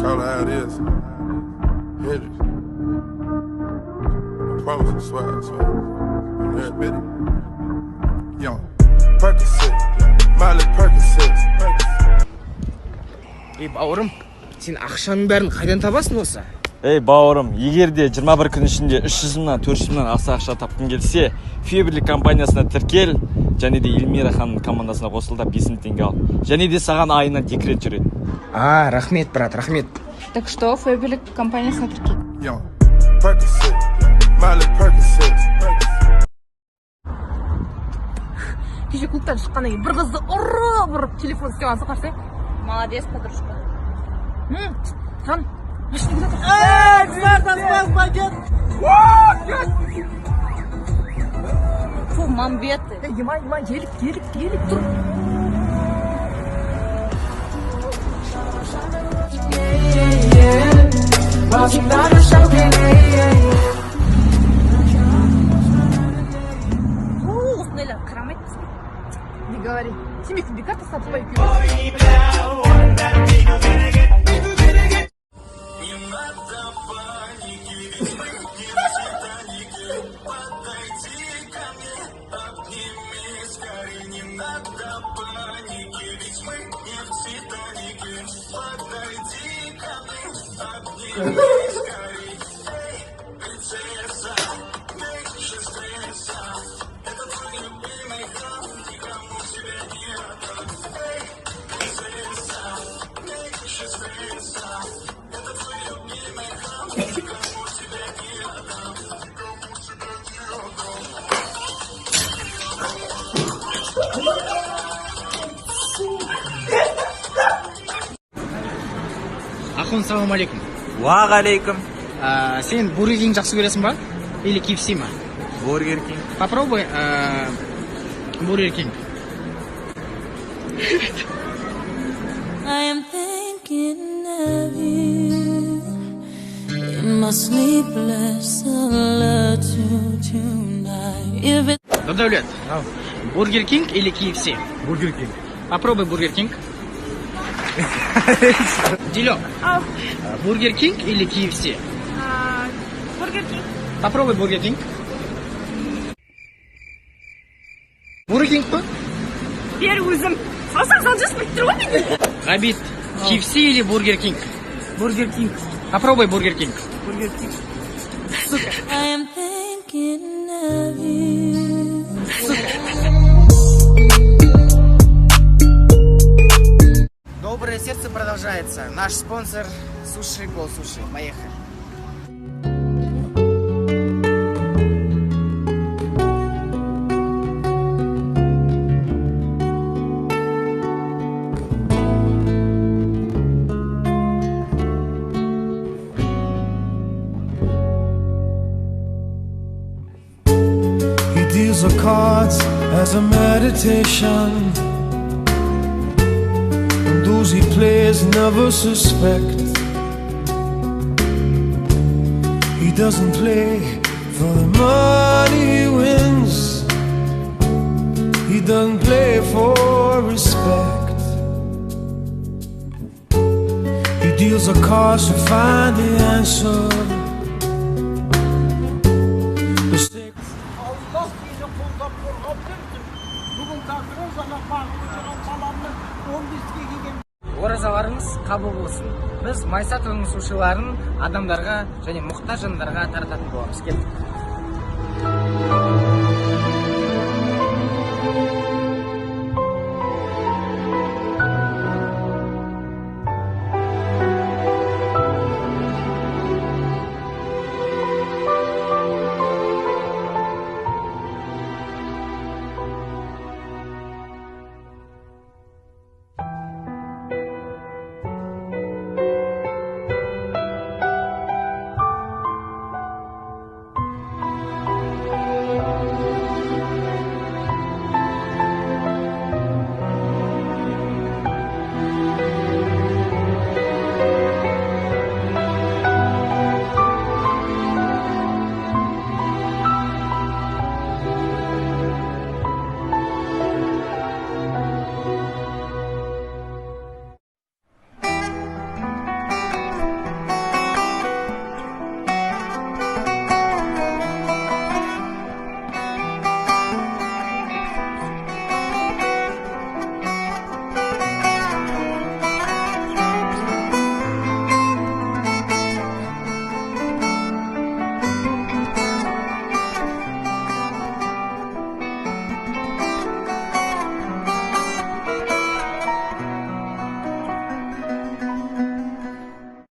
call it how it is. Hendrix. I promise, I swear, I swear. Every bit of it. Young. Percocet. Miley Percocet. Бауырым, сен ақшаның бәрін қайдан табасың осы? Бауырым, егер де 21 күн ішінде 300 мыңнан 400 мыңнан аса ақша тапқың келсе, Феберлик компаниясына тіркел, және де Эльмира ханым командасына қосыл да 5000 теңге ал. Және де саған айына декрет жүреді. Рахмет, брат, рахмет. Так что, Феберлик компаниясына тіркел. Кеше клубтан шыққаннан кейін бір қызды ұрып телефон істеп қарсай. Молодец, подружка. Жан, машинеге жатыр. Фу, мамбеты. Ема, елік, тұр. Осындайлар қарамайды бізге. Не говори. Семейдің бекарта сатып байып Ахун, салам алейкум. Уағалейкум. Сен Бургер Кинг жақсы көресің ба? Или KFC ма? Бургер Кинг. Попробуй Бургер Кинг. I am thinking of you in my sleepless solitude tonight. Додавлет. Бургер Кинг или KFC? Бургер Кинг. Попробуй Бургер Кинг. Делек. Бургер Кинг или KFC? Бургер Кинг. Попробуй Бургер Кинг. Бургер Кинг па? Бер өзім. Салсаң салжасын бүттір ғой мені. Ғабит, KFC или Бургер Кинг? Бургер Кинг. Попробуй Бургер Кинг. Бургер Кинг. I am thinking of you. Доброе сердце продолжается. Наш спонсор Суши Гол Суши. Поехали. He deals the cards as a meditation. Those he plays never suspect. He doesn't play for the money he wins. He doesn't play for respect. He deals the cards to find the answer. Allah bizi қолдап қорғап берсін. Бүгін тағдырын жаңа бағылған баламның 15-ге келген. Оразаларыңыз қабыл болсын. Біз Майсатованың сушиларын адамдарға және мұқтаж жандарға тарататын боламыз. Келдік.